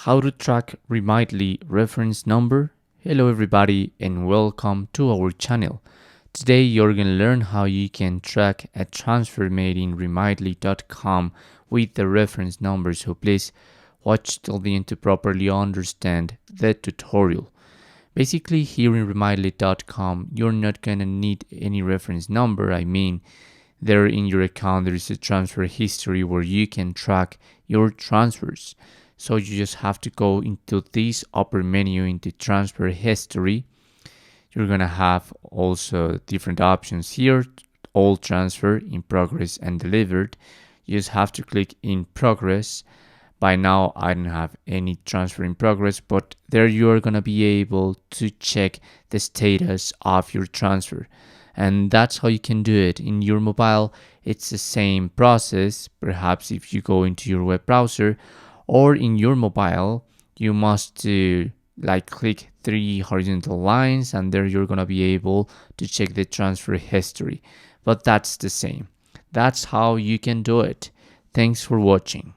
How to track Remitly reference number. Hello everybody and welcome to our channel. Today you're going to learn how you can track a transfer made in remitly.com with the reference number. So please watch till the end to properly understand the tutorial. Basically here in remitly.com you're not going to need any reference number. There in your account there is a transfer history where you can track your transfers. So you just have to go into this upper menu into transfer history. You're gonna have also different options here, all transfer, in progress and delivered. You just have to click in progress. By now I don't have any transfer in progress, but there you are gonna be able to check the status of your transfer. And that's how you can do it. In your mobile, it's the same process. Perhaps if you go into your web browser, or in your mobile, you must click three horizontal lines and there you're gonna be able to check the transfer history. But that's the same. That's how you can do it. Thanks for watching.